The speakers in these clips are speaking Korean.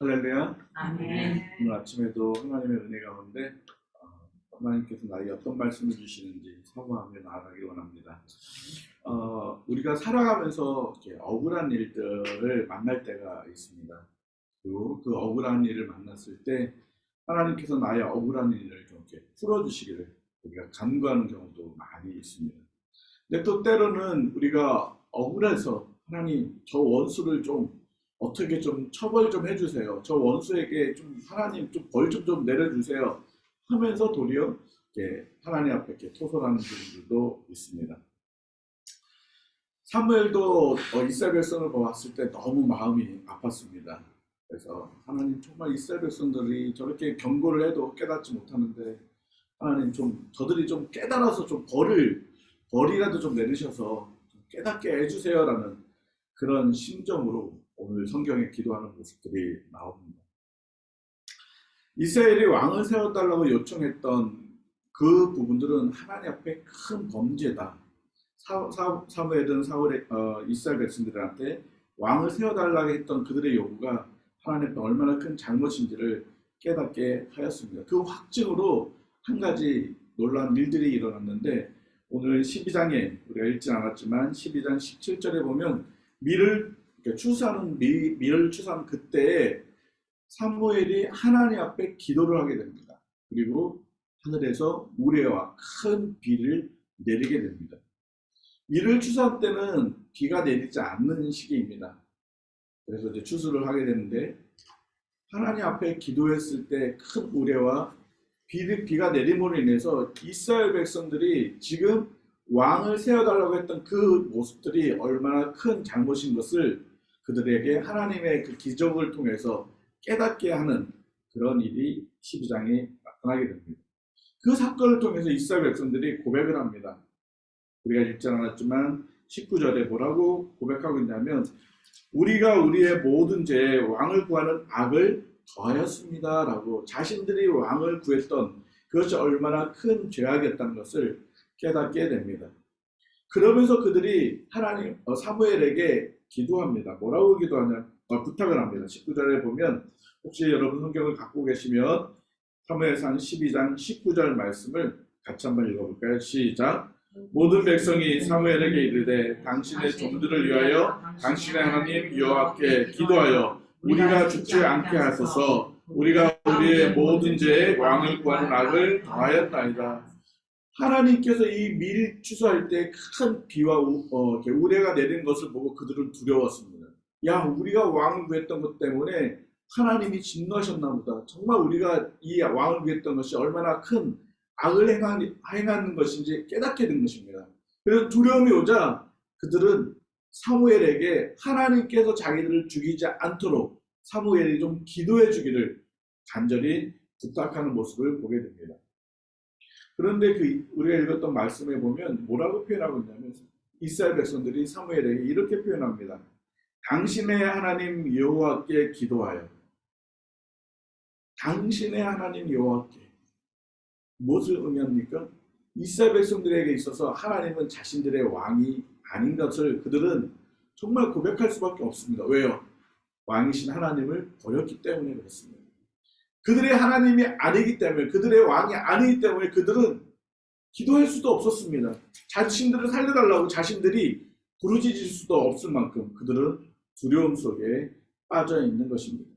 할렐루야. 아멘. 오늘 아침에도 하나님의 은혜 가운데 하나님께서 나에게 어떤 말씀을 주시는지 사모하며 나아가길 원합니다. 우리가 살아가면서 이렇게 억울한 일들을 만날 때가 있습니다. 그리고 그 억울한 일을 만났을 때 하나님께서 나의 억울한 일을 좀 이렇게 풀어주시기를 우리가 간구하는 경우도 많이 있습니다. 근데 또 때로는 우리가 억울해서 하나님 저 원수를 좀 어떻게 좀 처벌 좀 해주세요. 저 원수에게 좀 하나님 좀 벌 좀 내려주세요. 하면서 도리어 이렇게 하나님 앞에 이렇게 토설하는 분들도 있습니다. 사무엘도 이스라엘 백성을 보았을 때 너무 마음이 아팠습니다. 그래서 하나님 정말 이스라엘 백성들이 저렇게 경고를 해도 깨닫지 못하는데 하나님 좀 저들이 좀 깨달아서 좀 벌이라도 좀 내리셔서 좀 깨닫게 해주세요라는 그런 심정으로 오늘 성경에 기도하는 모습들이 나옵니다. 이스라엘이 왕을 세워달라고 요청했던 그 부분들은 하나님 앞에 큰 범죄다. 사무엘은 이스라엘 백성들한테 왕을 세워달라고 했던 그들의 요구가 하나님 앞에 얼마나 큰 잘못인지를 깨닫게 하였습니다. 그 확증으로 한 가지 놀라운 일들이 일어났는데 오늘 12장에 우리가 읽지 않았지만 12장 17절에 보면 밀을 추수하는 그때에 사무엘이 하나님 앞에 기도를 하게 됩니다. 그리고 하늘에서 우레와 큰 비를 내리게 됩니다. 밀을 추수할 때는 비가 내리지 않는 시기입니다. 그래서 이제 추수를 하게 되는데 하나님 앞에 기도했을 때 큰 우레와 비가 내림으로 인해서 이스라엘 백성들이 지금 왕을 세워달라고 했던 그 모습들이 얼마나 큰 잘못인 것을 그들에게 하나님의 그 기적을 통해서 깨닫게 하는 그런 일이 12장에 나타나게 됩니다. 그 사건을 통해서 이스라엘 백성들이 고백을 합니다. 우리가 읽지 않았지만 19절에 뭐라고 고백하고 있냐면 우리가 우리의 모든 죄에 왕을 구하는 악을 더하였습니다 라고 자신들이 왕을 구했던 그것이 얼마나 큰 죄악이었다는 것을 깨닫게 됩니다. 그러면서 그들이 사무엘에게 기도합니다. 뭐라고 기도하냐? 부탁을 합니다. 19절에 보면 혹시 여러분 성경을 갖고 계시면 사무엘상 12장 19절 말씀을 같이 한번 읽어볼까요? 시작! 모든 백성이 사무엘에게 이르되 당신의 종들을 위하여 당신의 하나님 여호와께 기도하여 우리가 죽지 않게 하소서. 우리가 우리의 모든 죄에 왕을 구하는 악을 더하였나이다. 하나님께서 이 밀 추수할 때 큰 비와 우레가 내린 것을 보고 그들은 두려웠습니다. 야, 우리가 왕을 구했던 것 때문에 하나님이 진노하셨나 보다. 정말 우리가 이 왕을 구했던 것이 얼마나 큰 악을 행하는 것인지 깨닫게 된 것입니다. 그래서 두려움이 오자 그들은 사무엘에게 하나님께서 자기들을 죽이지 않도록 사무엘이 좀 기도해 주기를 간절히 부탁하는 모습을 보게 됩니다. 그런데 우리가 읽었던 말씀에 보면 뭐라고 표현하고 있냐면 이스라엘 백성들이 사무엘에게 이렇게 표현합니다. 당신의 하나님 여호와께 기도하여. 당신의 하나님 여호와께. 무엇을 의미합니까? 이스라엘 백성들에게 있어서 하나님은 자신들의 왕이 아닌 것을 그들은 정말 고백할 수밖에 없습니다. 왜요? 왕이신 하나님을 버렸기 때문에 그렇습니다. 그들의 하나님이 아니기 때문에, 그들의 왕이 아니기 때문에 그들은 기도할 수도 없었습니다. 자신들을 살려달라고 자신들이 부르짖을 수도 없을 만큼 그들은 두려움 속에 빠져 있는 것입니다.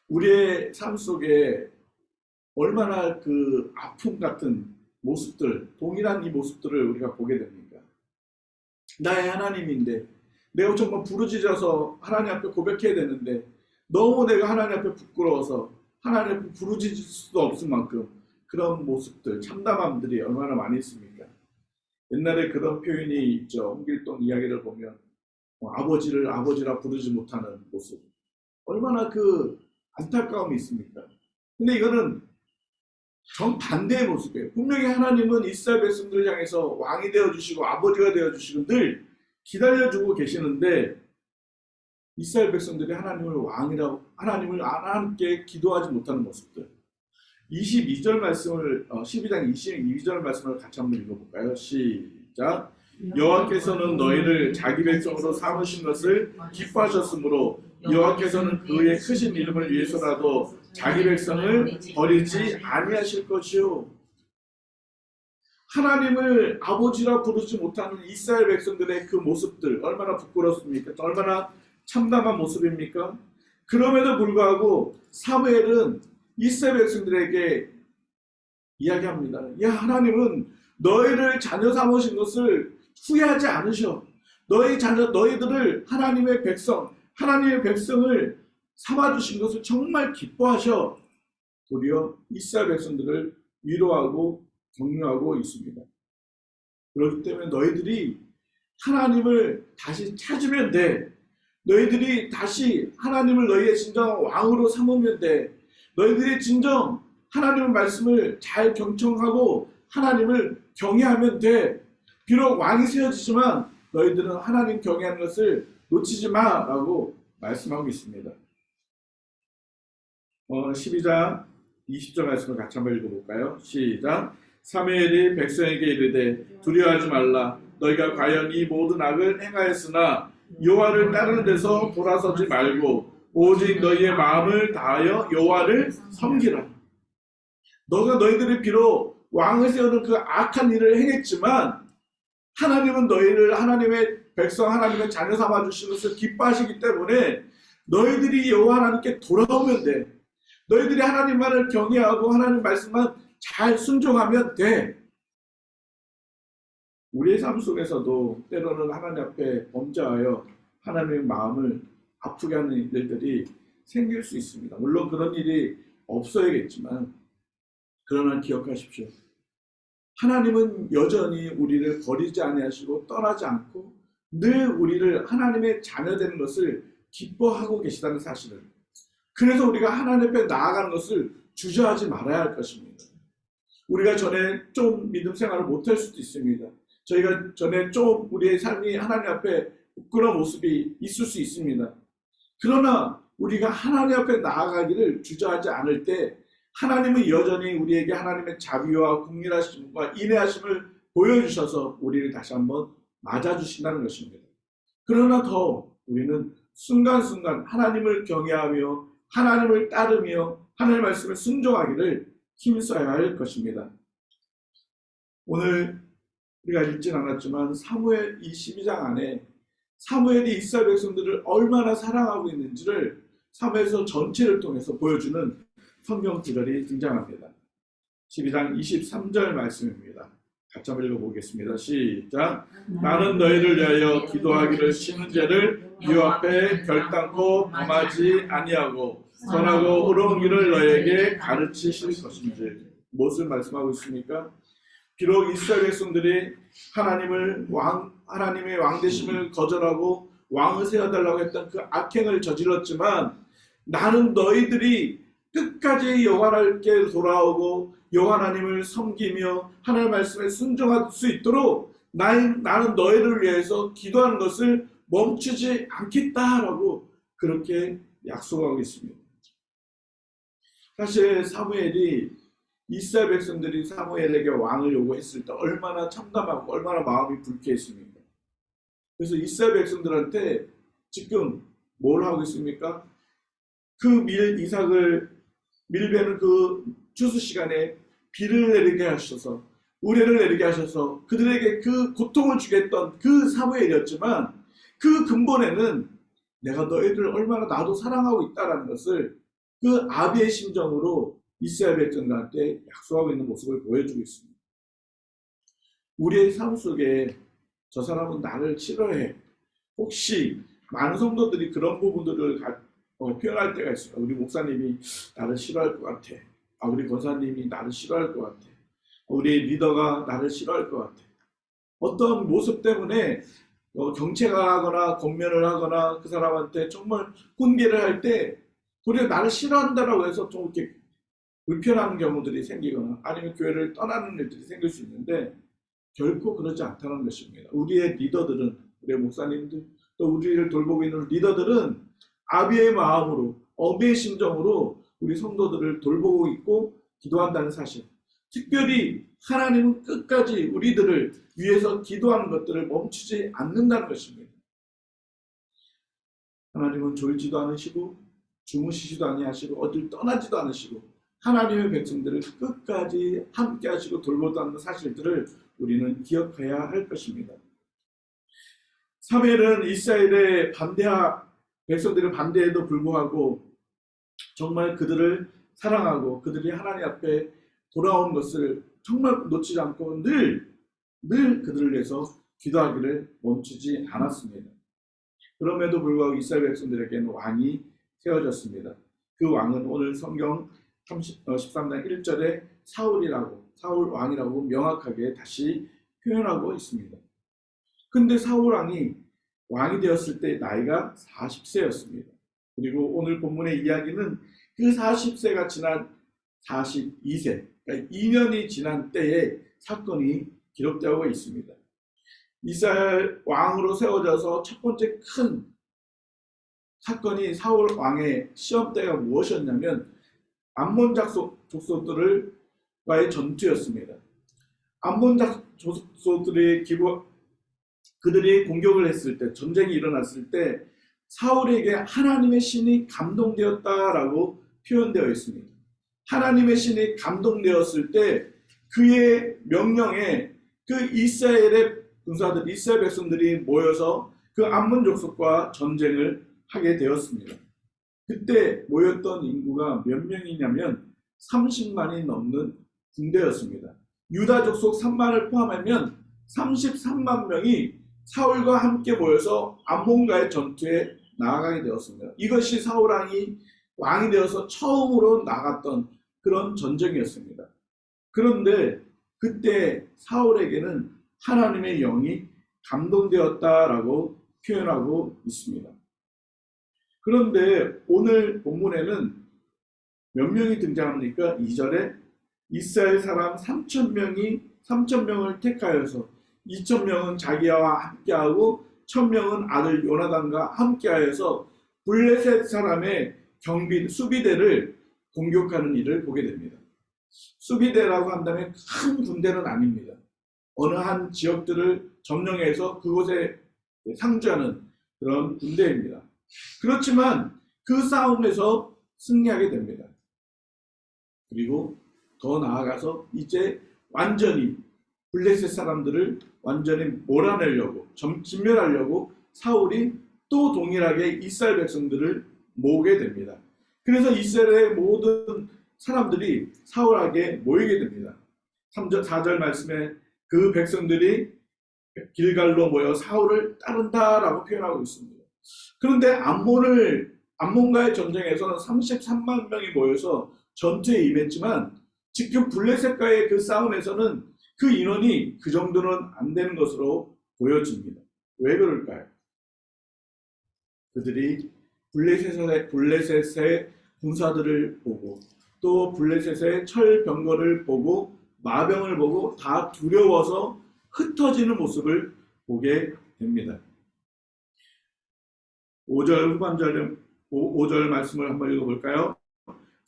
우리의 삶 속에 얼마나 그 아픔 같은 모습들, 동일한 이 모습들을 우리가 보게 됩니까? 나의 하나님인데 내가 정말 부르짖어서 하나님 앞에 고백해야 되는데 너무 내가 하나님 앞에 부끄러워서 하나님 앞에 부르짖을 수도 없을 만큼 그런 모습들, 참담함들이 얼마나 많이 있습니까? 옛날에 그런 표현이 있죠. 홍길동 이야기를 보면 아버지를 아버지라 부르지 못하는 모습. 얼마나 그 안타까움이 있습니까? 근데 이거는 정반대의 모습이에요. 분명히 하나님은 이스라엘 백성들을 향해서 왕이 되어주시고 아버지가 되어주시고 늘 기다려주고 계시는데 이스라엘 백성들이 하나님을 함께 기도하지 못하는 모습들. 22절 말씀을 12장 22절 말씀을 같이 한번 읽어볼까요? 시작. 여호와께서는 너희를 자기 백성으로 삼으신 것을 기뻐하셨으므로 여호와께서는 그의 크신 이름을 위해서라도 자기 백성을 버리지 아니하실 것이요. 하나님을 아버지라 부르지 못하는 이스라엘 백성들의 그 모습들 얼마나 부끄럽습니까? 얼마나 참담한 모습입니까? 그럼에도 불구하고 사무엘은 이스라엘 백성들에게 이야기합니다. 야, 하나님은 너희를 자녀 삼으신 것을 후회하지 않으셔. 너희들을 하나님의 백성을 삼아주신 것을 정말 기뻐하셔. 도리어 이스라엘 백성들을 위로하고 격려하고 있습니다. 그렇기 때문에 너희들이 하나님을 다시 찾으면 돼. 너희들이 다시 하나님을 너희의 진정 왕으로 삼으면 돼. 너희들이 진정 하나님의 말씀을 잘 경청하고 하나님을 경외하면 돼. 비록 왕이 세워지지만 너희들은 하나님 경외하는 것을 놓치지 마라고 말씀하고 있습니다. 12장 20절 말씀을 같이 한번 읽어볼까요? 시작. 사무엘이 백성에게 이르되 두려워하지 말라. 너희가 과연 이 모든 악을 행하였으나 여호와를 따르는 데서 돌아서지 말고 오직 너희의 마음을 다하여 여호와를 섬기라. 너희들이 비록 왕을 세우는 그 악한 일을 행했지만 하나님은 너희를 하나님의 백성, 하나님의 자녀 삼아 주시는 것을 기뻐하시기 때문에 너희들이 여호와 하나님께 돌아오면 돼. 너희들이 하나님만을 경외하고 하나님 말씀만 잘 순종하면 돼. 우리의 삶 속에서도 때로는 하나님 앞에 범죄하여 하나님의 마음을 아프게 하는 일들이 생길 수 있습니다. 물론 그런 일이 없어야겠지만 그러나 기억하십시오. 하나님은 여전히 우리를 버리지 아니하시고 떠나지 않고 늘 우리를 하나님의 자녀되는 것을 기뻐하고 계시다는 사실을, 그래서 우리가 하나님 앞에 나아가는 것을 주저하지 말아야 할 것입니다. 우리가 전에 좀 믿음 생활을 못할 수도 있습니다. 저희가 전에 좀 우리의 삶이 하나님 앞에 부끄러운 모습이 있을 수 있습니다. 그러나 우리가 하나님 앞에 나아가기를 주저하지 않을 때 하나님은 여전히 우리에게 하나님의 자비와 긍휼하심과 인애하심을 보여주셔서 우리를 다시 한번 맞아주신다는 것입니다. 그러나 더 우리는 순간순간 하나님을 경외하며 하나님을 따르며 하나님의 말씀을 순종하기를 힘써야 할 것입니다. 오늘 우리가 읽진 않았지만 사무엘 이 12장 안에 사무엘이 이스라엘 백성들을 얼마나 사랑하고 있는지를 사무엘서 전체를 통해서 보여주는 성경 구절이 등장합니다. 12장 23절 말씀입니다. 같이 한번 읽어보겠습니다. 시작. 나는 너희를 위하여 기도하기를 쉬는 죄를 여호와 앞에 결단코 범하지 아니하고 선하고 의로운 길을 너희에게 가르치실 것인지. 무엇을 말씀하고 있습니까? 비록 이스라엘 백성들이 하나님의 왕되심을 거절하고 왕을 세워달라고 했던 그 악행을 저질렀지만 나는 너희들이 끝까지 여호와께 돌아오고 여호와 하나님을 섬기며 하나님의 말씀에 순종할 수 있도록 나는 너희를 위해서 기도하는 것을 멈추지 않겠다라고 그렇게 약속하고 있습니다. 사실 사무엘이 이스라엘 백성들이 사무엘에게 왕을 요구했을 때 얼마나 참담하고 얼마나 마음이 불쾌했습니까? 그래서 이스라엘 백성들한테 지금 뭘 하고 있습니까? 그 이삭을 밀베는 그 추수 시간에 비를 내리게 하셔서 우레를 내리게 하셔서 그들에게 그 고통을 주게 했던 그 사무엘이었지만 그 근본에는 내가 너희들을 얼마나 나도 사랑하고 있다는 것을 그 아비의 심정으로 이스라엘 백성들한테 약속하고 있는 모습을 보여주고 있습니다. 우리의 삶 속에 저 사람은 나를 싫어해. 혹시 많은 성도들이 그런 부분들을 표현할 때가 있어요. 우리 목사님이 나를 싫어할 것 같아. 우리 권사님이 나를 싫어할 것 같아. 우리 리더가 나를 싫어할 것 같아. 어떤 모습 때문에 정체가 하거나 권면을 하거나 그 사람한테 정말 훈계를 할 때 도리어 나를 싫어한다라고 해서 좀 이렇게 불편한 경우들이 생기거나 아니면 교회를 떠나는 일들이 생길 수 있는데 결코 그러지 않다는 것입니다. 우리의 리더들은, 우리의 목사님들, 또 우리를 돌보고 있는 리더들은 아비의 마음으로, 어미의 심정으로 우리 성도들을 돌보고 있고 기도한다는 사실, 특별히 하나님은 끝까지 우리들을 위해서 기도하는 것들을 멈추지 않는다는 것입니다. 하나님은 졸지도 않으시고 주무시지도 아니하시고 어딜 떠나지도 않으시고 하나님의 백성들을 끝까지 함께 하시고 돌보다는 사실들을 우리는 기억해야 할 것입니다. 사무엘은 이스라엘의 백성들의 반대에도 불구하고 정말 그들을 사랑하고 그들이 하나님 앞에 돌아온 것을 정말 놓치지 않고 늘 그들을 위해서 기도하기를 멈추지 않았습니다. 그럼에도 불구하고 이스라엘 백성들에게는 왕이 세워졌습니다. 그 왕은 오늘 성경 13장 1절에 사울 왕이라고 명확하게 다시 표현하고 있습니다. 근데 사울 왕이 되었을 때 나이가 40세였습니다. 그리고 오늘 본문의 이야기는 그 40세가 지난 42세, 그러니까 2년이 지난 때에 사건이 기록되고 있습니다. 이스라엘 왕으로 세워져서 첫 번째 큰 사건이 사울 왕의 시험대가 무엇이었냐면 암몬 족속들과의 전투였습니다. 암몬 족속들이 그들이 공격을 했을 때, 전쟁이 일어났을 때 사울에게 하나님의 신이 감동되었다라고 표현되어 있습니다. 하나님의 신이 감동되었을 때 그의 명령에 그 이스라엘의 군사들, 이스라엘 백성들이 모여서 그 암몬 족속과 전쟁을 하게 되었습니다. 그때 모였던 인구가 몇 명이냐면 30만이 넘는 군대였습니다. 유다 족속 3만을 포함하면 33만 명이 사울과 함께 모여서 암몬과의 전투에 나아가게 되었습니다. 이것이 사울 왕이 되어서 처음으로 나갔던 그런 전쟁이었습니다. 그런데 그때 사울에게는 하나님의 영이 감동되었다라고 표현하고 있습니다. 그런데 오늘 본문에는 몇 명이 등장합니까? 2절에 이스라엘 사람 3,000명을 택하여서 2,000명은 자기와 함께하고 1,000명은 아들 요나단과 함께하여서 블레셋 사람의 수비대를 공격하는 일을 보게 됩니다. 수비대라고 한다면 큰 군대는 아닙니다. 어느 한 지역들을 점령해서 그곳에 상주하는 그런 군대입니다. 그렇지만 그 싸움에서 승리하게 됩니다. 그리고 더 나아가서 이제 완전히 블레셋 사람들을 완전히 몰아내려고, 진멸하려고 사울이 또 동일하게 이스라엘 백성들을 모으게 됩니다. 그래서 이스라엘의 모든 사람들이 사울에게 모이게 됩니다. 4절 말씀에 그 백성들이 길갈로 모여 사울을 따른다라고 표현하고 있습니다. 그런데 암몬과의 전쟁에서는 33만 명이 모여서 전투에 임했지만 지금 블레셋과의 그 싸움에서는 그 인원이 그 정도는 안 되는 것으로 보여집니다. 왜 그럴까요? 그들이 블레셋의 군사들을 보고 또 블레셋의 철병거를 보고 마병을 보고 다 두려워서 흩어지는 모습을 보게 됩니다. 5절 말씀을 한번 읽어볼까요?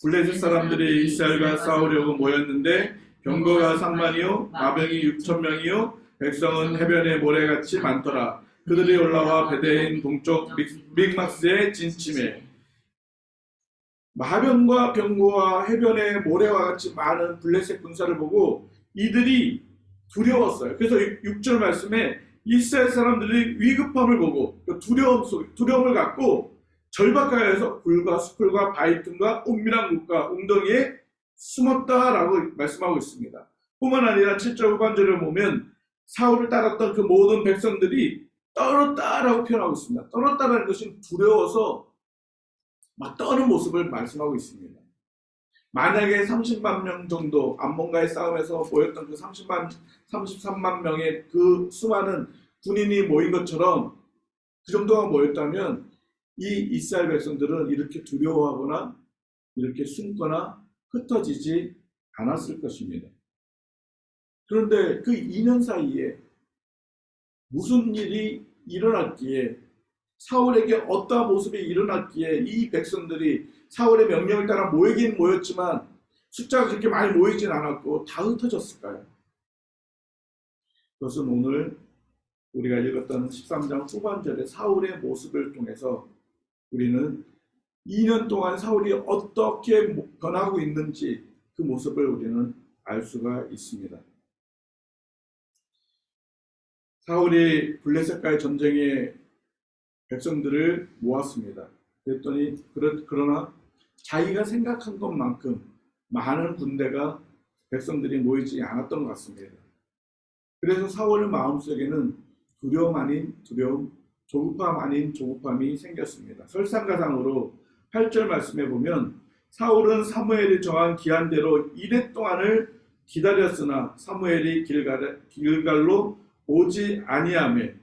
블레셋 사람들이 이스라엘과 싸우려고 모였는데 병거가 3만이요 마병이 6,000명이요 백성은 해변의 모래같이 많더라. 그들이 올라와 베데인 동쪽 믹마스에 진침해. 마병과 병거와 해변의 모래와 같이 많은 블레셋 군사를 보고 이들이 두려웠어요. 그래서 6절 말씀에 이스라엘 사람들이 위급함을 보고 두려움을 갖고 절박하여서 굴과 수풀과 바위 틈과 은밀한 곳과 웅덩이에 숨었다라고 말씀하고 있습니다. 뿐만 아니라 7절 후반절을 보면 사울을 따랐던 그 모든 백성들이 떨었다라고 표현하고 있습니다. 떨었다라는 것은 두려워서 막 떠는 모습을 말씀하고 있습니다. 만약에 30만 명 정도 암몬과의 싸움에서 모였던 그 33만 명의 그 수많은 군인이 모인 것처럼 그 정도가 모였다면 이 이스라엘 백성들은 이렇게 두려워하거나 이렇게 숨거나 흩어지지 않았을 것입니다. 그런데 그 2년 사이에 무슨 일이 일어났기에 사울에게 어떠한 모습이 일어났기에 이 백성들이 사울의 명령을 따라 모이긴 모였지만 숫자가 그렇게 많이 모이진 않았고 다 흩어졌을까요? 그것은 오늘 우리가 읽었던 13장 후반절의 사울의 모습을 통해서 우리는 2년 동안 사울이 어떻게 변하고 있는지 그 모습을 우리는 알 수가 있습니다. 사울이 블레셋과의 전쟁에 백성들을 모았습니다. 그랬더니 그러나 자기가 생각한 것만큼 많은 군대가 백성들이 모이지 않았던 것 같습니다. 그래서 사울의 마음속에는 두려움 아닌 두려움, 조급함 아닌 조급함이 생겼습니다. 설상가상으로 8절 말씀에 보면 사울은 사무엘이 정한 기한대로 이레 동안을 기다렸으나 사무엘이 길갈로 오지 아니하매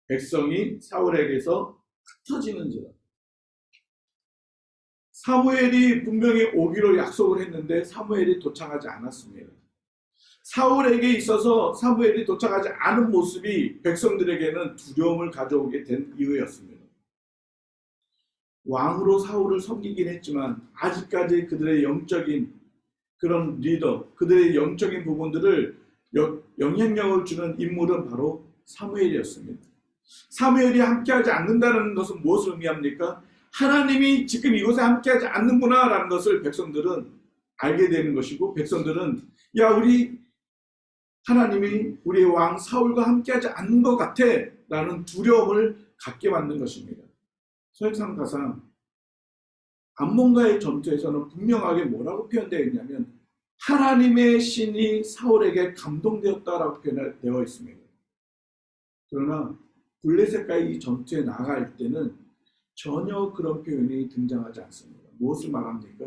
백성이 사울에게서 흩어지는지라. 사무엘이 분명히 오기로 약속을 했는데 사무엘이 도착하지 않았습니다. 사울에게 있어서 사무엘이 도착하지 않은 모습이 백성들에게는 두려움을 가져오게 된 이유였습니다. 왕으로 사울을 섬기긴 했지만 아직까지 그들의 영적인 그런 리더, 그들의 영적인 부분들을 영향력을 주는 인물은 바로 사무엘이었습니다. 사무엘이 함께하지 않는다는 것은 무엇을 의미합니까? 하나님이 지금 이곳에 함께하지 않는구나 라는 것을 백성들은 알게 되는 것이고, 백성들은 야, 우리 하나님이 우리의 왕 사울과 함께하지 않는 것 같아 라는 두려움을 갖게 만든 것입니다. 설상가상 암몬과의 전투에서는 분명하게 뭐라고 표현되어 있냐면 하나님의 신이 사울에게 감동되었다라고 표현되어 있습니다. 그러나 블레셋과의 이 전투에 나갈 때는 전혀 그런 표현이 등장하지 않습니다. 무엇을 말합니까?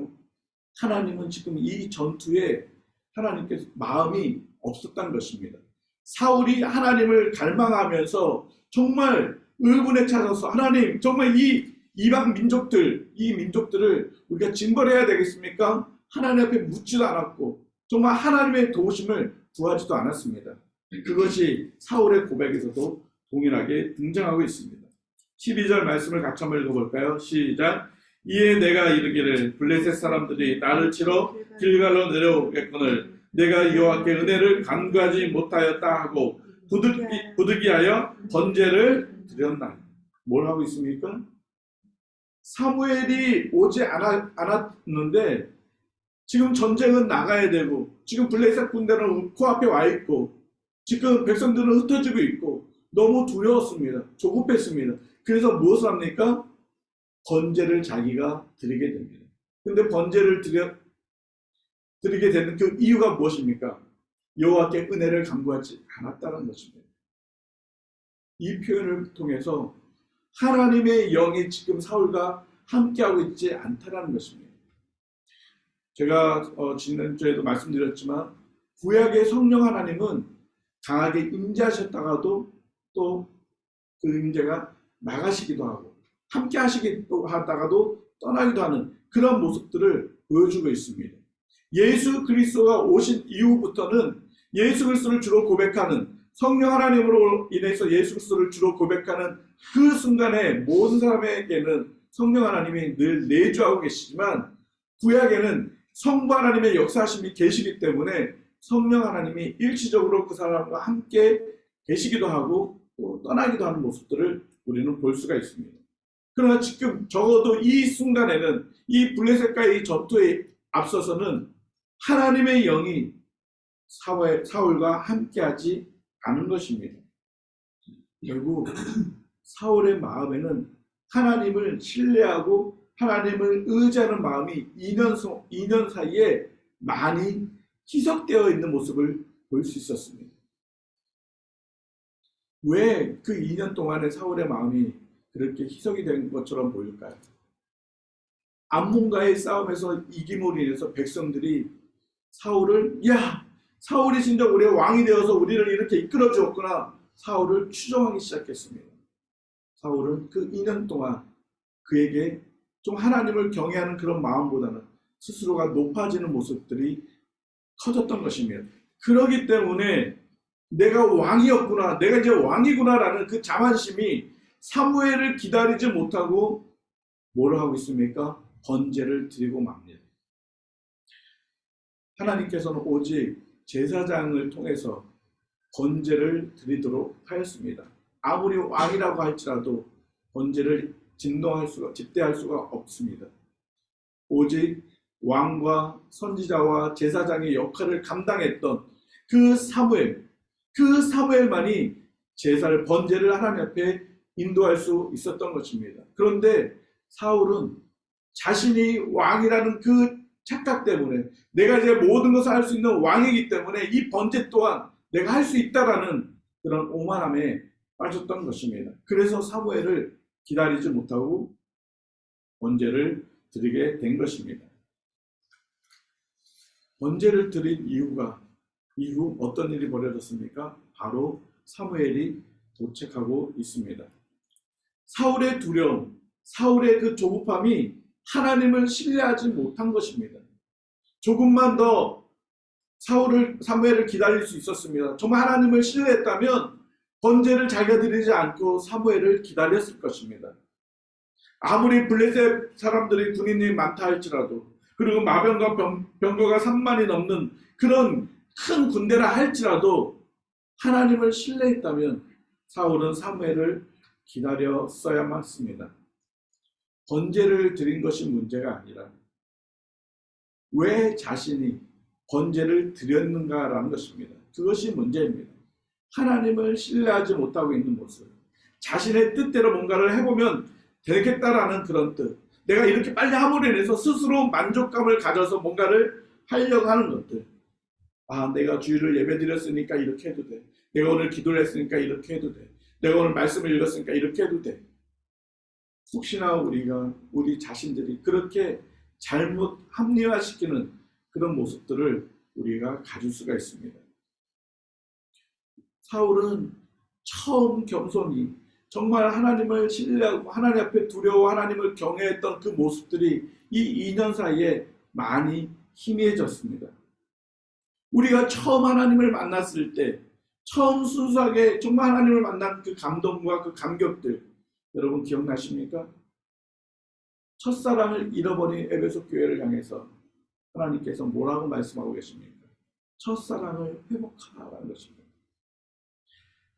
하나님은 지금 이 전투에 하나님께서 마음이 없었다는 것입니다. 사울이 하나님을 갈망하면서 정말 의문에 찾아서 하나님 정말 이 이방 민족들, 이 민족들을 우리가 징벌해야 되겠습니까? 하나님 앞에 묻지도 않았고 정말 하나님의 도우심을 구하지도 않았습니다. 그것이 사울의 고백에서도 동일하게 등장하고 있습니다. 12절 말씀을 같이 한번 읽어볼까요? 시작. 이에 내가 이르기를 블레셋 사람들이 나를 치러 길갈로 내려오겠거늘 내가 여호와께 은혜를 간구하지 못하였다 하고 부득이하여 번제를 드렸나니. 뭘 하고 있습니까? 사무엘이 오지 않았는데 지금 전쟁은 나가야 되고 지금 블레셋 군대는 코앞에 와 있고 지금 백성들은 흩어지고 있고 너무 두려웠습니다. 조급했습니다. 그래서 무엇을 합니까? 번제를 자기가 드리게 됩니다. 근데 번제를 드리게 되는 그 이유가 무엇입니까? 여호와께 은혜를 간구하지 않았다는 것입니다. 이 표현을 통해서 하나님의 영이 지금 사울과 함께하고 있지 않다는 것입니다. 제가 지난주에도 말씀드렸지만 구약의 성령 하나님은 강하게 임재하셨다가도 또 그 임재가 나가시기도 하고 함께 하시기도 하다가도 떠나기도 하는 그런 모습들을 보여주고 있습니다. 예수 그리스도가 오신 이후부터는 예수 그리스도를 주로 고백하는 성령 하나님으로 인해서 예수 그리스도를 주로 고백하는 그 순간에 모든 사람에게는 성령 하나님이 늘 내주하고 계시지만 구약에는 성부 하나님의 역사하심이 계시기 때문에 성령 하나님이 일시적으로 그 사람과 함께 계시기도 하고 또 떠나기도 하는 모습들을 우리는 볼 수가 있습니다. 그러나 지금 적어도 이 순간에는 이 블레셋과의 이 전투에 앞서서는 하나님의 영이 사울과 함께하지 않은 것입니다. 결국 사울의 마음에는 하나님을 신뢰하고 하나님을 의지하는 마음이 2년 사이에 많이 희석되어 있는 모습을 볼 수 있었습니다. 왜 그 2년 동안에 사울의 마음이 그렇게 희석이 된 것처럼 보일까요? 암몬과의 싸움에서 이김으로 인해서 백성들이 사울을 사울이 진짜 우리의 왕이 되어서 우리를 이렇게 이끌어 주었구나. 사울을 추종하기 시작했습니다. 사울은 그 2년 동안 그에게 좀 하나님을 경외하는 그런 마음보다는 스스로가 높아지는 모습들이 커졌던 것입니다. 그렇기 때문에 내가 왕이었구나, 내가 이제 왕이구나라는 그 자만심이 사무엘을 기다리지 못하고 뭘 하고 있습니까? 번제를 드리고 맙니다. 하나님께서는 오직 제사장을 통해서 번제를 드리도록 하였습니다. 아무리 왕이라고 할지라도 번제를 집대할 수가 없습니다. 오직 왕과 선지자와 제사장의 역할을 감당했던 그 사무엘만이 제사를 번제를 하나님 앞에 인도할 수 있었던 것입니다. 그런데 사울은 자신이 왕이라는 그 착각 때문에 내가 이제 모든 것을 할 수 있는 왕이기 때문에 이 번제 또한 내가 할 수 있다라는 그런 오만함에 빠졌던 것입니다. 그래서 사무엘을 기다리지 못하고 번제를 드리게 된 것입니다. 번제를 드린 이후 어떤 일이 벌어졌습니까? 바로 사무엘이 도착하고 있습니다. 사울의 두려움, 사울의 그 조급함이 하나님을 신뢰하지 못한 것입니다. 조금만 더 사무엘을 기다릴 수 있었습니다. 정말 하나님을 신뢰했다면 번제를 자기가 드리지 않고 사무엘을 기다렸을 것입니다. 아무리 블레셋 사람들이 군인이 많다 할지라도, 그리고 마병과 병거가 3만이 넘는 그런 큰 군대라 할지라도 하나님을 신뢰했다면 사울은 사무엘을 기다렸어야만 했습니다. 번제를 드린 것이 문제가 아니라 왜 자신이 번제를 드렸는가라는 것입니다. 그것이 문제입니다. 하나님을 신뢰하지 못하고 있는 모습, 자신의 뜻대로 뭔가를 해보면 되겠다라는 그런 뜻, 내가 이렇게 빨리 함으로 인해서 스스로 만족감을 가져서 뭔가를 하려고 하는 것들. 내가 주일을 예배드렸으니까 이렇게 해도 돼. 내가 오늘 기도를 했으니까 이렇게 해도 돼. 내가 오늘 말씀을 읽었으니까 이렇게 해도 돼. 혹시나 우리 자신들이 그렇게 잘못 합리화시키는 그런 모습들을 우리가 가질 수가 있습니다. 사울은 처음 겸손히 정말 하나님을 신뢰하고 하나님 앞에 두려워 하나님을 경외했던 그 모습들이 이 2년 사이에 많이 희미해졌습니다. 우리가 처음 하나님을 만났을 때, 처음 순수하게 정말 하나님을 만난 그 감동과 그 감격들, 여러분 기억나십니까? 첫사랑을 잃어버린 에베소 교회를 향해서 하나님께서 뭐라고 말씀하고 계십니까? 첫사랑을 회복하라는 것입니다.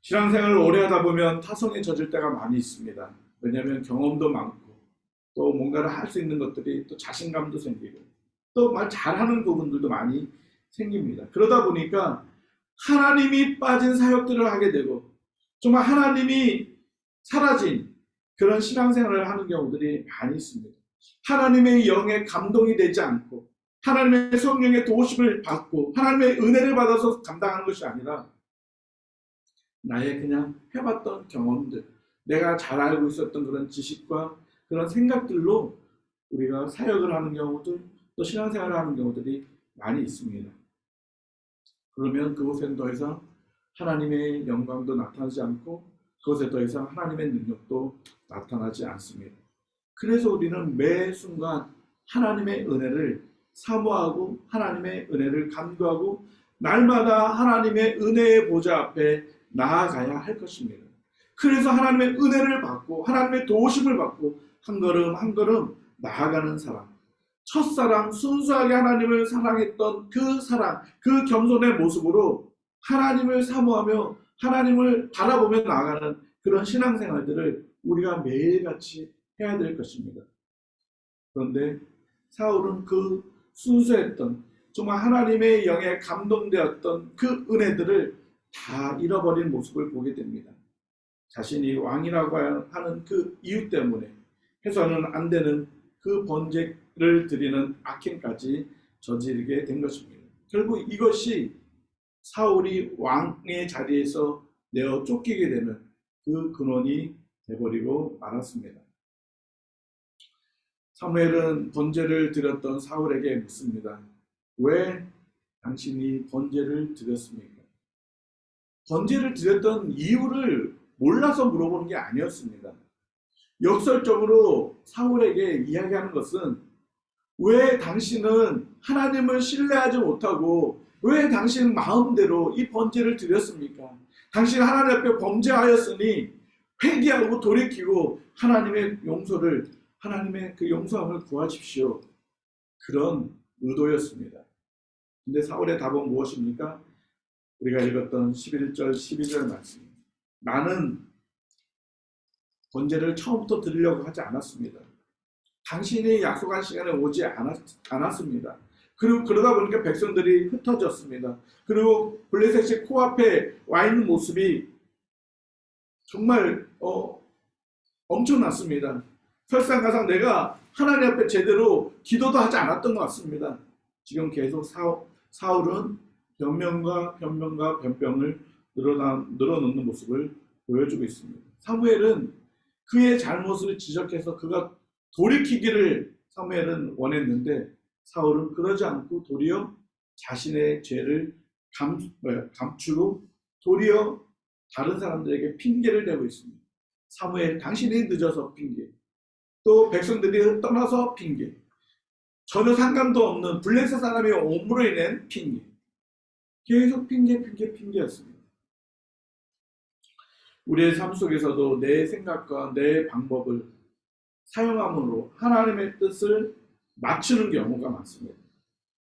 신앙생활을 오래 하다 보면 타성에 젖을 때가 많이 있습니다. 왜냐하면 경험도 많고 또 뭔가를 할 수 있는 것들이 또 자신감도 생기고 또 말 잘하는 부분들도 많이 생깁니다. 그러다 보니까 하나님이 빠진 사역들을 하게 되고 정말 하나님이 사라진 그런 신앙생활을 하는 경우들이 많이 있습니다. 하나님의 영에 감동이 되지 않고 하나님의 성령의 도우심을 받고 하나님의 은혜를 받아서 감당하는 것이 아니라 나의 그냥 해봤던 경험들, 내가 잘 알고 있었던 그런 지식과 그런 생각들로 우리가 사역을 하는 경우들, 또 신앙생활을 하는 경우들이 많이 있습니다. 그러면 그곳에는 더 이상 하나님의 영광도 나타나지 않고 그것에 더 이상 하나님의 능력도 나타나지 않습니다. 그래서 우리는 매 순간 하나님의 은혜를 사모하고 하나님의 은혜를 간구하고 날마다 하나님의 은혜의 보좌 앞에 나아가야 할 것입니다. 그래서 하나님의 은혜를 받고 하나님의 도우심을 받고 한 걸음 한 걸음 나아가는 사람, 첫사랑 순수하게 하나님을 사랑했던 그 사랑, 그 겸손의 모습으로 하나님을 사모하며 하나님을 바라보며 나아가는 그런 신앙생활들을 우리가 매일같이 해야 될 것입니다. 그런데 사울은 그 순수했던 정말 하나님의 영에 감동되었던 그 은혜들을 다 잃어버린 모습을 보게 됩니다. 자신이 왕이라고 하는 그 이유 때문에 해서는 안 되는 그 번제를 드리는 악행까지 저지르게 된 것입니다. 결국 이것이 사울이 왕의 자리에서 내어 쫓기게 되는 그 근원이 되어버리고 말았습니다. 사무엘은 번제를 드렸던 사울에게 묻습니다. 왜 당신이 번제를 드렸습니까? 번제를 드렸던 이유를 몰라서 물어보는 게 아니었습니다. 역설적으로 사울에게 이야기하는 것은 왜 당신은 하나님을 신뢰하지 못하고 왜 당신 마음대로 이 번제를 드렸습니까? 당신 하나님 앞에 범죄하였으니 회개하고 돌이키고 하나님의 용서를, 하나님의 그 용서함을 구하십시오. 그런 의도였습니다. 근데 사울의 답은 무엇입니까? 우리가 읽었던 11절, 12절 말씀. 나는 번제를 처음부터 드리려고 하지 않았습니다. 당신이 약속한 시간에 오지 않았습니다. 그리고 그러다 보니까 백성들이 흩어졌습니다. 그리고 블레셋이 코앞에 와 있는 모습이 정말 엄청났습니다. 설상가상 내가 하나님 앞에 제대로 기도도 하지 않았던 것 같습니다. 지금 계속 사울은 변명과 변병을 늘어놓는 모습을 보여주고 있습니다. 사무엘은 그의 잘못을 지적해서 그가 돌이키기를 사무엘은 원했는데 사울은 그러지 않고 도리어 자신의 죄를 감추고 도리어 다른 사람들에게 핑계를 대고 있습니다. 사무엘, 당신이 늦어서 핑계, 또 백성들이 떠나서 핑계, 전혀 상관도 없는 블레셋 사람의 옴으로 인한 핑계, 계속 핑계였습니다. 우리의 삶 속에서도 내 생각과 내 방법을 사용함으로 하나님의 뜻을 맞추는 경우가 많습니다.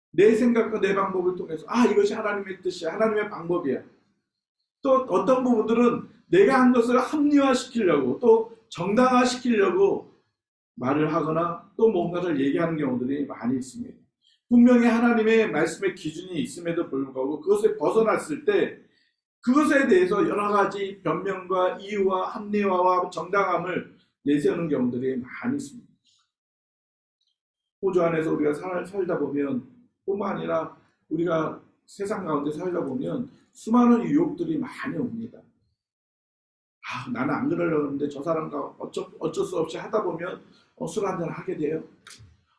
내 생각과 내 방법을 통해서 이것이 하나님의 뜻이야, 하나님의 방법이야. 또 어떤 부분들은 내가 한 것을 합리화시키려고 또 정당화시키려고 말을 하거나 또 뭔가를 얘기하는 경우들이 많이 있습니다. 분명히 하나님의 말씀의 기준이 있음에도 불구하고 그것에 벗어났을 때 그것에 대해서 여러 가지 변명과 이유와 합리화와 정당함을 내세우는 경우들이 많이 있습니다. 호주 안에서 우리가 살다 보면 뿐만 아니라 우리가 세상 가운데 살다 보면 수많은 유혹들이 많이 옵니다. 나는 안 그러려고 했는데 저 사람과 어쩔 수 없이 하다 보면 술 한잔 하게 돼요.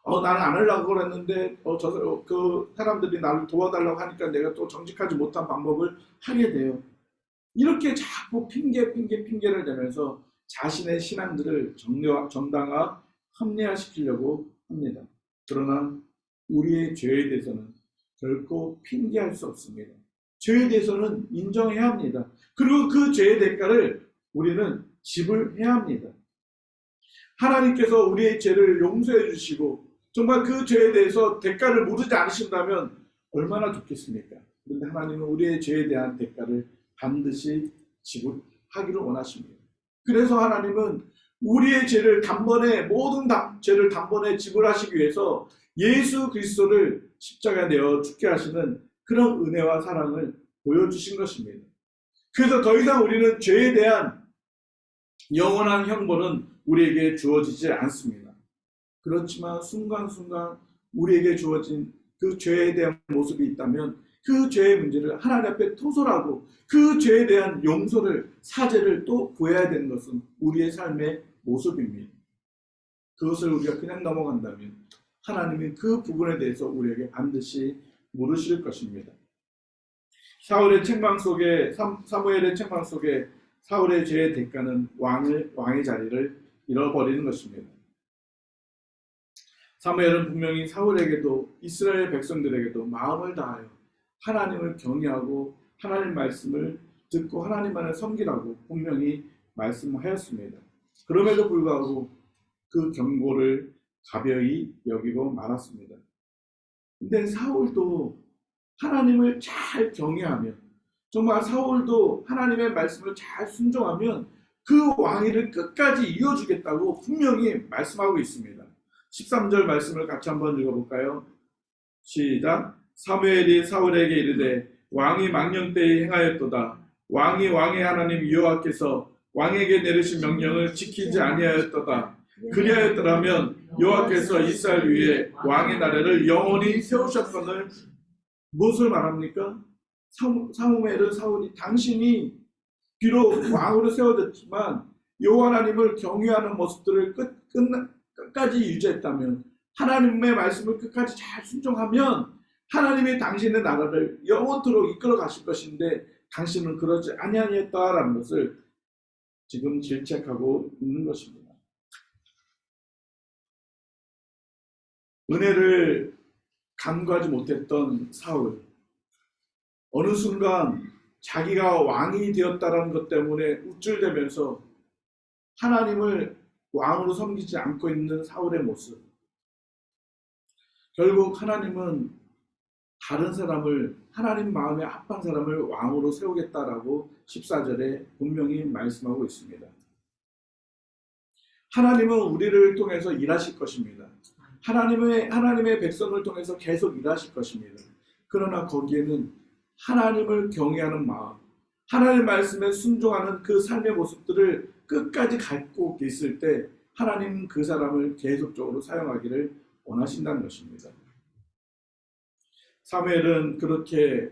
나는 안 하려고 그랬는데 그 사람들이 나를 도와달라고 하니까 내가 또 정직하지 못한 방법을 하게 돼요. 이렇게 자꾸 핑계를 대면서 자신의 신앙들을 정당화, 합리화시키려고 합니다. 그러나 우리의 죄에 대해서는 결코 핑계할 수 없습니다. 죄에 대해서는 인정해야 합니다. 그리고 그 죄의 대가를 우리는 지불해야 합니다. 하나님께서 우리의 죄를 용서해 주시고 정말 그 죄에 대해서 대가를 물으지 않으신다면 얼마나 좋겠습니까? 그런데 하나님은 우리의 죄에 대한 대가를 반드시 지불하기를 원하십니다. 그래서 하나님은 우리의 죄를 모든 죄를 단번에 지불하시기 위해서 예수 그리스도를 십자가에 내어 죽게 하시는 그런 은혜와 사랑을 보여주신 것입니다. 그래서 더 이상 우리는 죄에 대한 영원한 형벌은 우리에게 주어지지 않습니다. 그렇지만 순간순간 우리에게 주어진 그 죄에 대한 모습이 있다면 그 죄의 문제를 하나님 앞에 토설하고 그 죄에 대한 용서를, 사죄를 또 구해야 되는 것은 우리의 삶의 모습입니다. 그것을 우리가 그냥 넘어간다면 하나님은 그 부분에 대해서 우리에게 반드시 물으실 것입니다. 사무엘의 책망 속에 사울의 죄의 대가는 왕의 자리를 잃어버리는 것입니다. 사무엘은 분명히 사울에게도 이스라엘 백성들에게도 마음을 다하여 하나님을 경외하고 하나님 말씀을 듣고 하나님만을 섬기라고 분명히 말씀하였습니다. 그럼에도 불구하고 그 경고를 가벼이 여기고 말았습니다. 근데 사울도 하나님을 잘 경외하면, 정말 사울도 하나님의 말씀을 잘 순종하면 그 왕위를 끝까지 이어주겠다고 분명히 말씀하고 있습니다. 13절 말씀을 같이 한번 읽어볼까요? 시작. 사무엘이 사울에게 이르되 왕이 망령 때에 행하였도다. 왕이 왕의 하나님 여호와께서 왕에게 내리신 명령을 지키지 아니하였도다. 그리하였더라면 여호와께서 이스라엘 위에 왕의 나라를 영원히 세우셨거늘. 무엇을 말합니까? 사무엘은 사울이 당신이 비록 왕으로 세워졌지만 여호와 하나님을 경외하는 모습들을 끝까지 유지했다면, 하나님의 말씀을 끝까지 잘 순종하면 하나님이 당신의 나라를 영원토록 이끌어 가실 것인데 당신은 그러지 아니하였다라는 것을 지금 질책하고 있는 것입니다. 은혜를 간구하지 못했던 사울, 어느 순간 자기가 왕이 되었다는 것 때문에 우쭐대면서 하나님을 왕으로 섬기지 않고 있는 사울의 모습, 결국 하나님은 다른 사람을 하나님 마음에 합한 사람을 왕으로 세우겠다라고 14절에 분명히 말씀하고 있습니다. 하나님은 우리를 통해서 일하실 것입니다. 하나님의 백성을 통해서 계속 일하실 것입니다. 그러나 거기에는 하나님을 경외하는 마음, 하나님 말씀에 순종하는 그 삶의 모습들을 끝까지 갖고 있을 때 하나님은 그 사람을 계속적으로 사용하기를 원하신다는 것입니다. 사무엘은 그렇게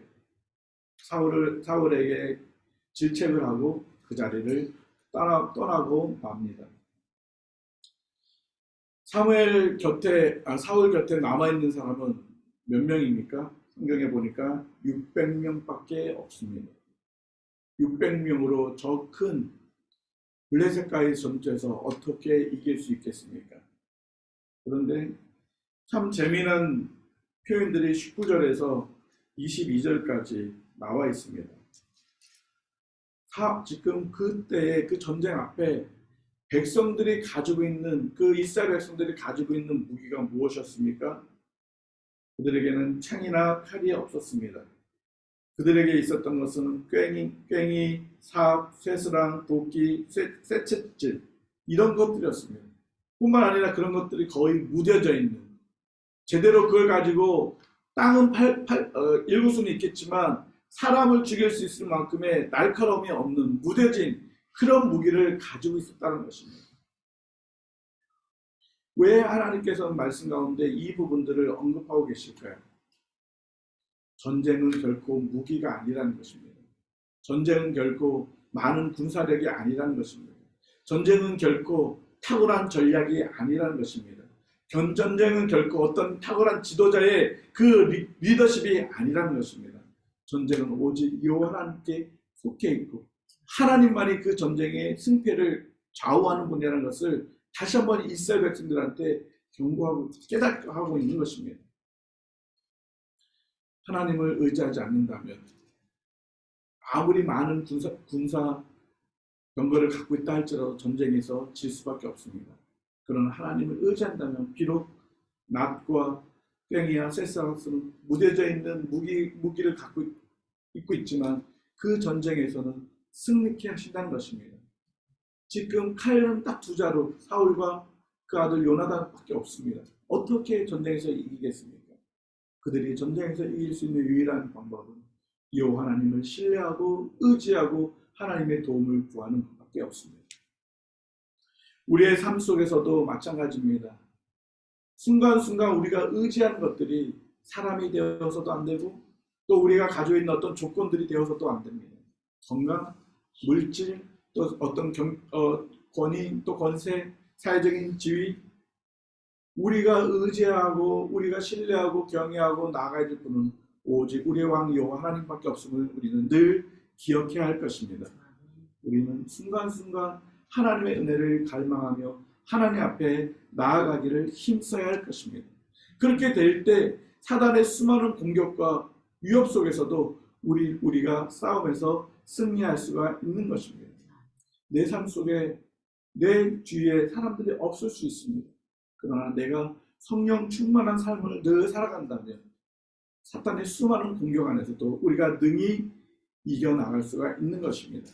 사울에게 질책을 하고 그 자리를 떠나고 맙니다. 사울 곁에 남아있는 사람은 몇 명입니까? 성경에 보니까 600명밖에 없습니다. 600명으로 저 큰 블레셋과의 전투에서 어떻게 이길 수 있겠습니까? 그런데 참 재미난 표현들이 19절에서 22절까지 나와 있습니다. 지금 그때의 그 전쟁 앞에 백성들이 가지고 있는 그 이스라엘 백성들이 가지고 있는 무기가 무엇이었습니까? 그들에게는 창이나 칼이 없었습니다. 그들에게 있었던 것은 괭이, 삽, 쇠스랑, 도끼, 쇠채질 이런 것들이었습니다. 뿐만 아니라 그런 것들이 거의 무뎌져 있는, 제대로 그걸 가지고 땅은 일구수는 있겠지만 사람을 죽일 수 있을 만큼의 날카로움이 없는 무뎌진 그런 무기를 가지고 있었다는 것입니다. 왜 하나님께서는 말씀 가운데 이 부분들을 언급하고 계실까요? 전쟁은 결코 무기가 아니라는 것입니다. 전쟁은 결코 많은 군사력이 아니라는 것입니다. 전쟁은 결코 탁월한 전략이 아니라는 것입니다. 전쟁은 결코 어떤 탁월한 지도자의 그 리더십이 아니라는 것입니다. 전쟁은 오직 여호와 하나님께 속해 있고 하나님만이 그 전쟁의 승패를 좌우하는 분이라는 것을 다시 한번 이스라엘 백성들한테 경고하고 깨닫게 하고 있는 것입니다. 하나님을 의지하지 않는다면 아무리 많은 군사 병거를 갖고 있다 할지라도 전쟁에서 질 수밖에 없습니다. 그러나 하나님을 의지한다면 비록 낫과 괭이와 쇠사슬은 무뎌져 있는 무기를 갖고 있고 있지만 그 전쟁에서는 승리케 하신다는 것입니다. 지금 칼은 딱 두 자루, 사울과 그 아들 요나단밖에 없습니다. 어떻게 전쟁에서 이기겠습니까? 그들이 전쟁에서 이길 수 있는 유일한 방법은 여호와 하나님을 신뢰하고 의지하고 하나님의 도움을 구하는 것밖에 없습니다. 우리의 삶 속에서도 마찬가지입니다. 순간순간 우리가 의지하는 것들이 사람이 되어서도 안 되고 또 우리가 가지고 있는 어떤 조건들이 되어서도 안 됩니다. 건강, 물질, 또 어떤 권위, 또 권세, 사회적인 지위, 우리가 의지하고 우리가 신뢰하고 경외하고 나아가야 될 분은 오직 우리의 왕 여호와 하나님밖에 없음을 우리는 늘 기억해야 할 것입니다. 우리는 순간순간 하나님의 은혜를 갈망하며 하나님 앞에 나아가기를 힘써야 할 것입니다. 그렇게 될 때 사단의 수많은 공격과 위협 속에서도 우리가 싸움에서 승리할 수가 있는 것입니다. 내 삶 속에 내 주위에 사람들이 없을 수 있습니다. 그러나 내가 성령 충만한 삶을 늘 살아간다면 사탄의 수많은 공격 안에서도 우리가 능히 이겨나갈 수가 있는 것입니다.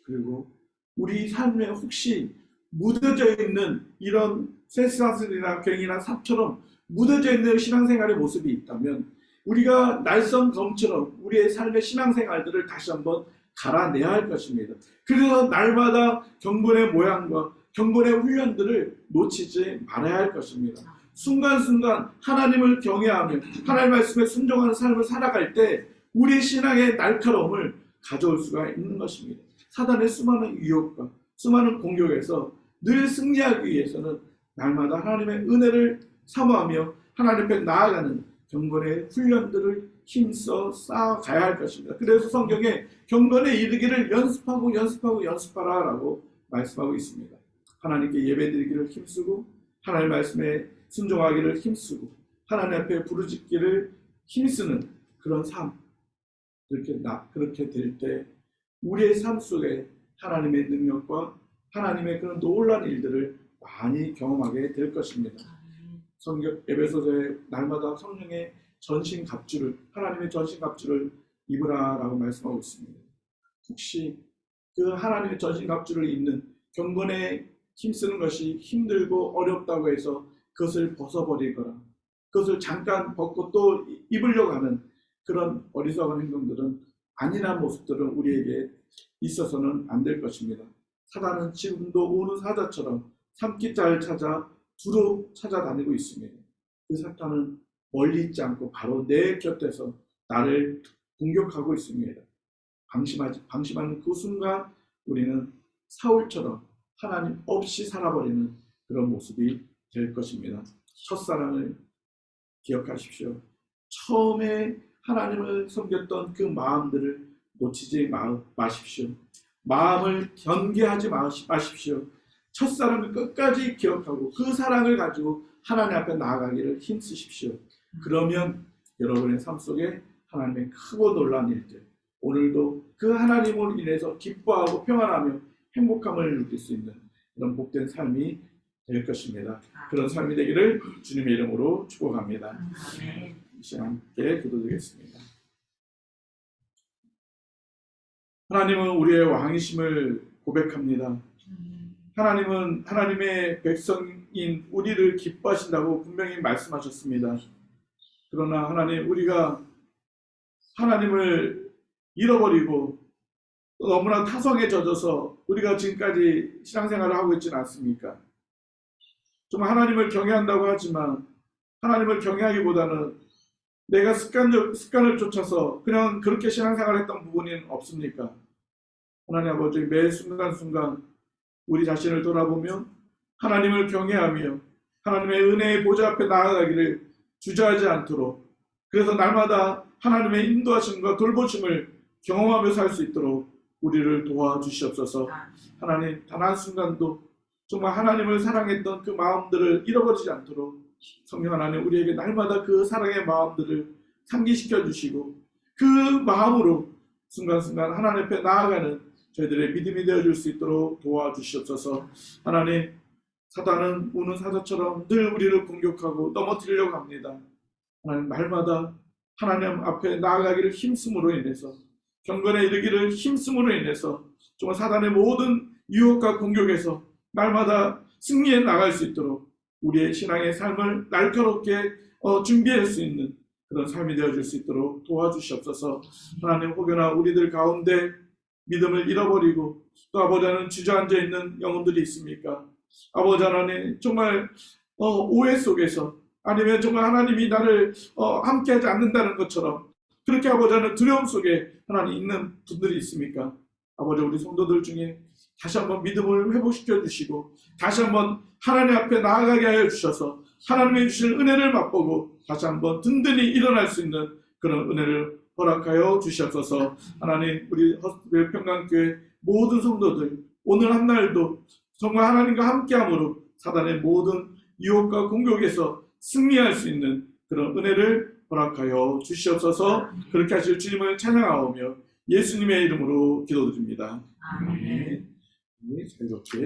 그리고 우리 삶에 혹시 묻어져 있는 이런 쇠사슬이나 괭이나 삽처럼 묻어져 있는 신앙생활의 모습이 있다면 우리가 날성검처럼 우리의 삶의 신앙생활들을 다시 한번 갈아내야 할 것입니다. 그래서 날마다 경건의 모양과 경건의 훈련들을 놓치지 말아야 할 것입니다. 순간순간 하나님을 경외하며 하나님 말씀에 순종하는 삶을 살아갈 때 우리의 신앙의 날카로움을 가져올 수가 있는 것입니다. 사단의 수많은 유혹과 수많은 공격에서 늘 승리하기 위해서는 날마다 하나님의 은혜를 사모하며 하나님 앞에 나아가는 경건의 훈련들을 힘써 쌓아가야 할 것입니다. 그래서 성경에 경건에 이르기를 연습하라 라고 말씀하고 있습니다. 하나님께 예배드리기를 힘쓰고 하나님 말씀에 순종하기를 힘쓰고 하나님 앞에 부르짖기를 힘쓰는 그런 삶, 그렇게 될 때 우리의 삶 속에 하나님의 능력과 하나님의 그런 놀라운 일들을 많이 경험하게 될 것입니다. 성경 에베소서에 날마다 성령의 하나님의 전신갑주를 입으라라고 말씀하고 있습니다. 혹시 그 하나님의 전신갑주를 입는 경건에 힘쓰는 것이 힘들고 어렵다고 해서 그것을 벗어버리거나 그것을 잠깐 벗고 또 입으려고 하는 그런 어리석은 행동들은 아니란 모습들은 우리에게 있어서는 안 될 것입니다. 사단은 지금도 우는 사자처럼 삼키자를 찾아 두루 찾아다니고 있습니다. 그 사탄은 멀리 있지 않고 바로 내 곁에서 나를 공격하고 있습니다. 방심하는 그 순간 우리는 사울처럼 하나님 없이 살아버리는 그런 모습이 될 것입니다. 첫사랑을 기억하십시오. 처음에 하나님을 섬겼던 그 마음들을 놓치지 마십시오. 마음을 경계하지 마십시오. 첫사랑을 끝까지 기억하고 그 사랑을 가지고 하나님 앞에 나아가기를 힘쓰십시오. 그러면 여러분의 삶 속에 하나님의 크고 놀라운 일들, 오늘도 그 하나님으로 인해서 기뻐하고 평안하며 행복함을 누릴 수 있는 그런 복된 삶이 될 것입니다. 그런 삶이 되기를 주님의 이름으로 축복합니다. 이 시간 함께 기도드리겠습니다. 하나님은 우리의 왕이심을 고백합니다. 하나님은 하나님의 백성인 우리를 기뻐하신다고 분명히 말씀하셨습니다. 그러나 하나님, 우리가 하나님을 잃어버리고 너무나 타성에 젖어서 우리가 지금까지 신앙생활을 하고 있지는 않습니까? 정말 하나님을 경외한다고 하지만 하나님을 경외하기보다는 내가 습관을 쫓아서 그냥 그렇게 신앙생활을 했던 부분이 없습니까? 하나님 아버지, 매 순간순간 우리 자신을 돌아보며 하나님을 경외하며 하나님의 은혜의 보좌 앞에 나아가기를 주저하지 않도록, 그래서 날마다 하나님의 인도하심과 돌보심을 경험하며 살 수 있도록 우리를 도와주시옵소서. 하나님, 단 한순간도 정말 하나님을 사랑했던 그 마음들을 잃어버리지 않도록 성령 하나님, 우리에게 날마다 그 사랑의 마음들을 상기시켜 주시고 그 마음으로 순간순간 하나님 앞에 나아가는 저희들의 믿음이 되어줄 수 있도록 도와주시옵소서. 하나님, 사단은 우는 사자처럼 늘 우리를 공격하고 넘어뜨리려고 합니다. 하나님, 날마다 하나님 앞에 나아가기를 힘쓰므로 인해서, 경건에 이르기를 힘쓰므로 인해서 정말 사단의 모든 유혹과 공격에서 날마다 승리해 나갈 수 있도록 우리의 신앙의 삶을 날카롭게 준비할 수 있는 그런 삶이 되어줄 수 있도록 도와주시옵소서. 하나님, 혹여나 우리들 가운데 믿음을 잃어버리고 또 아버지 하나님 주저앉아 있는 영혼들이 있습니까? 아버지 하나님, 정말 오해 속에서, 아니면 정말 하나님이 나를 함께하지 않는다는 것처럼 그렇게 아버지 하나님 두려움 속에 하나님 있는 분들이 있습니까? 아버지, 우리 성도들 중에 다시 한번 믿음을 회복시켜 주시고 다시 한번 하나님 앞에 나아가게 하여 주셔서 하나님의 주시는 은혜를 맛보고 다시 한번 든든히 일어날 수 있는 그런 은혜를 허락하여 주시옵소서. 하나님, 우리 허스트벨 평강교회 모든 성도들 오늘 한 날도 정말 하나님과 함께함으로 사단의 모든 유혹과 공격에서 승리할 수 있는 그런 은혜를 허락하여 주시옵소서. 그렇게 하실 주님을 찬양하오며 예수님의 이름으로 기도드립니다. 아멘. 네, 즐겁게